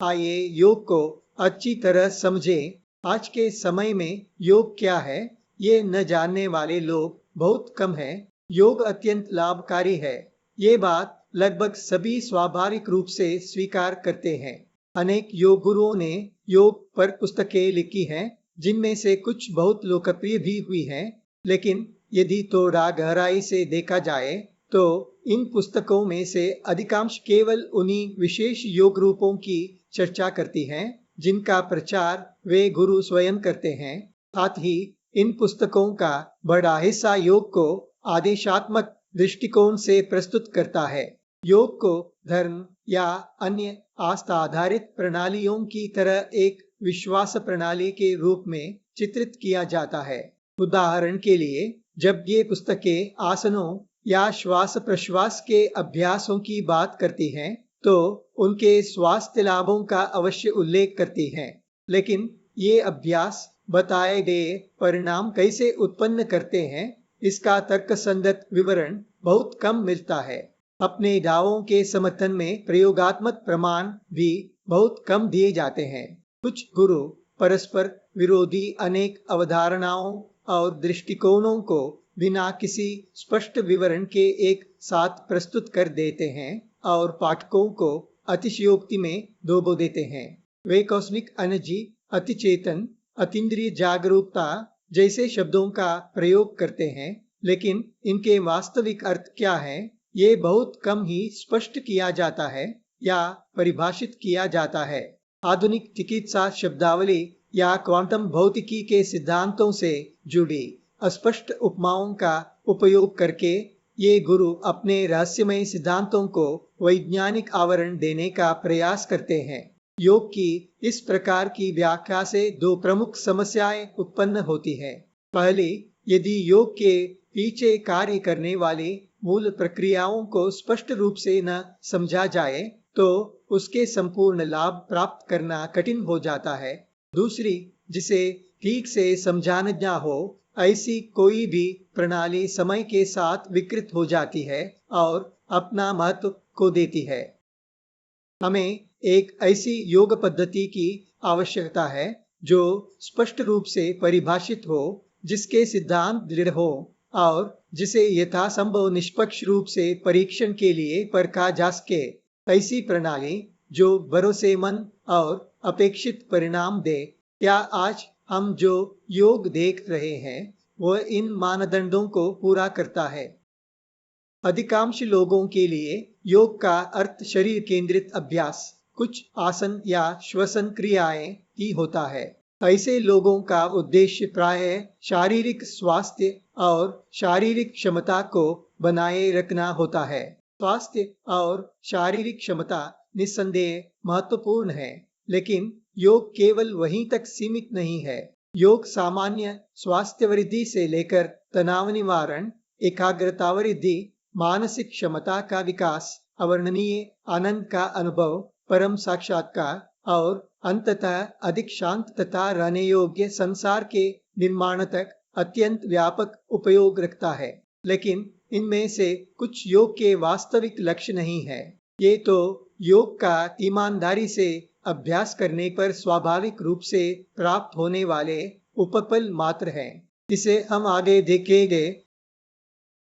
आइए योग को अच्छी तरह समझें। आज के समय में योग क्या है, ये न जानने वाले लोग बहुत कम हैं। योग अत्यंत लाभकारी है, ये बात लगभग सभी स्वाभाविक रूप से स्वीकार करते हैं। अनेक योग गुरुओं ने योग पर पुस्तकें लिखी हैं, जिनमें से कुछ बहुत लोकप्रिय भी हुई हैं। लेकिन यदि थोड़ा गहराई से देखा जाए तो इन पुस्तकों में से अधिकांश केवल उन्हीं विशेष योग रूपों की चर्चा करती हैं जिनका प्रचार वे गुरु स्वयं करते हैं। साथ ही इन पुस्तकों का बड़ा हिस्सा योग को आदेशात्मक दृष्टिकोण से प्रस्तुत करता है। योग को धर्म या अन्य आस्था आधारित प्रणालियों की तरह एक विश्वास प्रणाली के रूप में चित्रित किया जाता है। उदाहरण के लिए, जब ये पुस्तकें आसनों या श्वास प्रश्वास के अभ्यासों की बात करती हैं, तो उनके स्वास्थ्य लाभों का अवश्य उल्लेख करती हैं। लेकिन ये अभ्यास बताए गए परिणाम कैसे उत्पन्न करते हैं, इसका तर्कसंगत विवरण बहुत कम मिलता है। अपने दावों के समर्थन में प्रयोगात्मक प्रमाण भी बहुत कम दिए जाते हैं। कुछ गुरु परस्पर विरोधी अनेक अवधारणाओं और दृष्टिकोणों को बिना किसी स्पष्ट विवरण के एक साथ प्रस्तुत कर देते हैं और पाठकों को अतिशयोक्ति में डुबो देते हैं। वे कॉस्मिक एनर्जी, अतिचेतन, अतीन्द्रिय जागरूकता जैसे शब्दों का प्रयोग करते हैं, लेकिन इनके वास्तविक अर्थ क्या है, ये बहुत कम ही स्पष्ट किया जाता है या परिभाषित किया जाता है। आधुनिक चिकित्सा शब्दावली या क्वांटम भौतिकी के सिद्धांतों से जुड़ी अस्पष्ट उपमाओं का उपयोग करके ये गुरु अपने रहस्यमय सिद्धांतों को वैज्ञानिक आवरण देने का प्रयास करते हैं। योग की इस प्रकार की व्याख्या से दो प्रमुख समस्याएं उत्पन्न होती हैं। पहली, यदि योग के पीछे कार्य करने वाली मूल प्रक्रियाओं को स्पष्ट रूप से न समझा जाए तो उसके संपूर्ण लाभ प्राप्त करना कठिन हो जाता है। दूसरी, जिसे ठीक से समझाना न हो, ऐसी कोई भी प्रणाली समय के साथ विकृत हो जाती है और अपना महत्व खो देती है। हमें एक ऐसी योग पद्धति की आवश्यकता है जो स्पष्ट रूप से परिभाषित हो, जिसके सिद्धांत दृढ़ हो और जिसे यथासंभव निष्पक्ष रूप से परीक्षण के लिए परखा जा सके। ऐसी प्रणाली जो भरोसेमंद और अपेक्षित परिणाम दे। क्या आज हम जो योग देख रहे हैं वह इन मानदंडों को पूरा करता है? अधिकांश लोगों के लिए योग का अर्थ शरीर केंद्रित अभ्यास, कुछ आसन या श्वसन क्रियाएं ही होता है। ऐसे लोगों का उद्देश्य प्रायः शारीरिक स्वास्थ्य और शारीरिक क्षमता को बनाए रखना होता है। स्वास्थ्य और शारीरिक क्षमता निस्संदेह महत्वपूर्ण है, लेकिन योग केवल वहीं तक सीमित नहीं है। योग सामान्य स्वास्थ्य वृद्धि से लेकर तनाव निवारण, एकाग्रता वृद्धि, मानसिक क्षमता का विकास, अवर्णनीय आनंद का अनुभव, परम साक्षात्कार और अंततः अधिक शांत तथा रहने योग्य संसार के निर्माण तक अत्यंत व्यापक उपयोग रखता है। लेकिन इनमें से कुछ योग के वास्तविक लक्ष्य नहीं है। ये तो योग का ईमानदारी से अभ्यास करने पर स्वाभाविक रूप से प्राप्त होने वाले उपपल मात्र हैं। इसे हम आगे देखेंगे।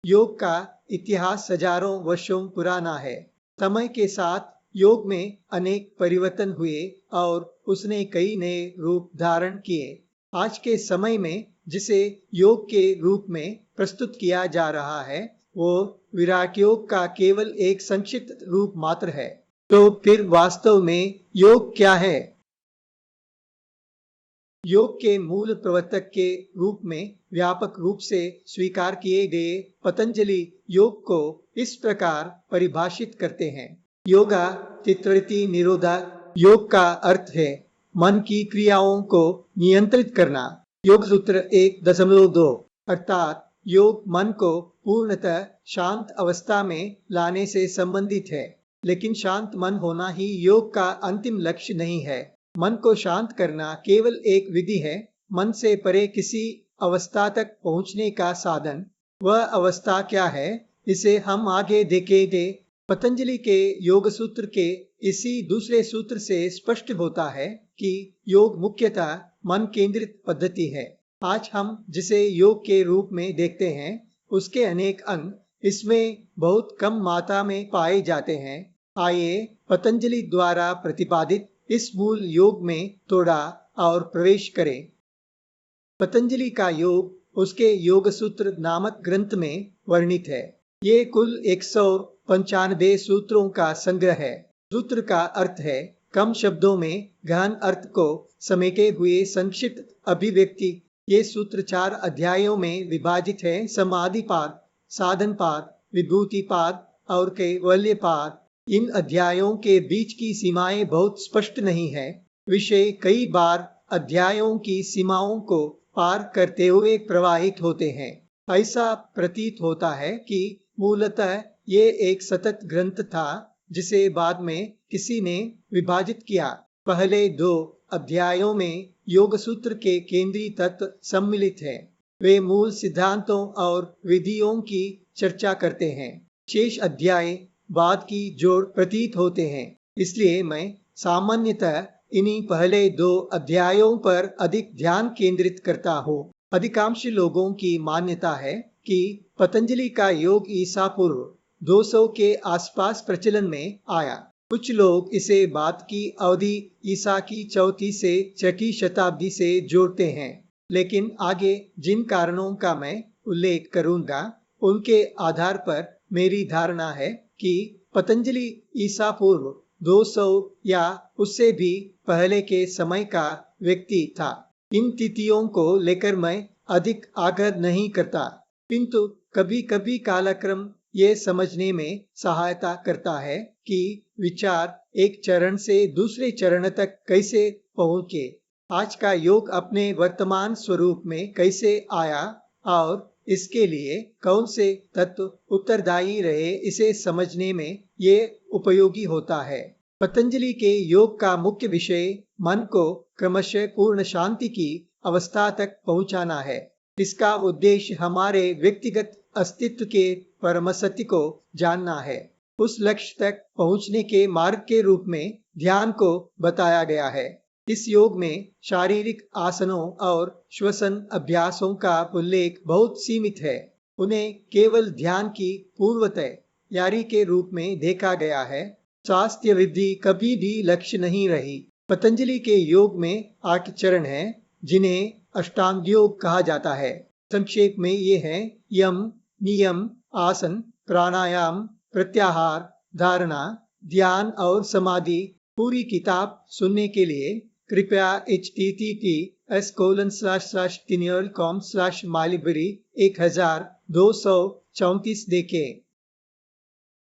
योग का इतिहास हजारों वर्षों पुराना है। समय के साथ योग में अनेक परिवर्तन हुए और उसने कई नए रूप धारण किए। आज के समय में जिसे योग के रूप में प्रस्तुत किया जा रहा है, वो विराट योग का केवल एक संक्षिप्त रूप मात्र है। तो फिर वास्तव में योग क्या है? योग के मूल प्रवर्तक के रूप में व्यापक रूप से स्वीकार किए गए पतंजलि योग को इस प्रकार परिभाषित करते हैं। योगा चित्तवृत्ति निरोधा। योग का अर्थ है मन की क्रियाओं को नियंत्रित करना। योग सूत्र 1.2 अर्थात योग मन को पूर्णतः शांत अवस्था में लाने से संबंधित है। लेकिन शांत मन होना ही योग का अंतिम लक्ष्य नहीं है। मन को शांत करना केवल एक विधि है, मन से परे किसी अवस्था तक पहुंचने का साधन। वह अवस्था क्या है, इसे हम आगे देखेंगे। पतंजलि के योग सूत्र के इसी दूसरे सूत्र से स्पष्ट होता है कि योग मुख्यतः मन केंद्रित पद्धति है। आज हम जिसे योग के रूप में देखते हैं, उसके अनेक अंग इसमें बहुत कम मात्रा में पाए जाते हैं। आइए पतंजलि द्वारा प्रतिपादित इस मूल योग में थोड़ा और प्रवेश करें। पतंजलि का योग उसके योग सूत्र नामक ग्रंथ में वर्णित है। ये कुल 195 सूत्रों का संग्रह है। सूत्र का अर्थ है कम शब्दों में गहन अर्थ को समेटे हुए संक्षिप्त अभिव्यक्ति। ये सूत्र 4 अध्यायों में विभाजित है। समाधिपाद, साधनपाद, विभूतिपाद और कैवल्यपाद। इन अध्यायों के बीच की सीमाएं बहुत स्पष्ट नहीं है। विषय कई बार अध्यायों की सीमाओं को पार करते हुए प्रवाहित होते हैं। ऐसा प्रतीत होता है कि मूलतः ये एक सतत ग्रंथ था जिसे बाद में किसी ने विभाजित किया। पहले 2 अध्यायों में योग सूत्र के केंद्रीय तत्व सम्मिलित हैं। वे मूल सिद्धांतों और विधियों की चर्चा करते हैं। शेष अध्याय बाद की जोड़ प्रतीत होते हैं। इसलिए मैं सामान्यतः इन्हीं पहले 2 अध्यायों पर अधिक ध्यान केंद्रित करता हूँ। अधिकांश लोगों की मान्यता है कि पतंजलि का योग ईसा पूर्व 200 के आसपास प्रचलन में आया। कुछ लोग इसे बाद की अवधि ईसा की 4वीं से 6वीं शताब्दी से जोड़ते हैं, लेकिन आगे जिन कारणों का मैं उल्लेख करूंगा उनके आधार पर मेरी धारणा है कि पतंजलि ईसा पूर्व 200 या उससे भी पहले के समय का व्यक्ति था। इन तिथियों को लेकर मैं अधिक आग्रह नहीं करता, किंतु कभी कभी कालक्रम ये समझने में सहायता करता है कि विचार एक चरण से दूसरे चरण तक कैसे पहुंचे, आज का योग अपने वर्तमान स्वरूप में कैसे आया और इसके लिए कौन से तत्व उत्तरदायी रहे, इसे समझने में ये उपयोगी होता है। पतंजलि के योग का मुख्य विषय मन को क्रमशः पूर्ण शांति की अवस्था तक पहुंचाना है। इसका उद्देश्य हमारे व्यक्तिगत अस्तित्व के परम सत्य को जानना है। उस लक्ष्य तक पहुंचने के मार्ग के रूप में ध्यान को बताया गया है। इस योग में शारीरिक आसनों और श्वसन अभ्यासों का उल्लेख बहुत सीमित है। उन्हें केवल ध्यान की पूर्व तैयारी के रूप में देखा गया है। स्वास्थ्य वृद्धि कभी भी लक्ष्य नहीं रही। पतंजलि के योग में 8 चरण हैं, जिन्हें अष्टांग योग कहा जाता है। संक्षेप में ये हैं: यम, नियम, आसन, प्राणायाम, प्रत्याहार, धारणा, ध्यान और समाधि। पूरी किताब सुनने के लिए कृपया https://tiniercom/mylibri 1234 देखें।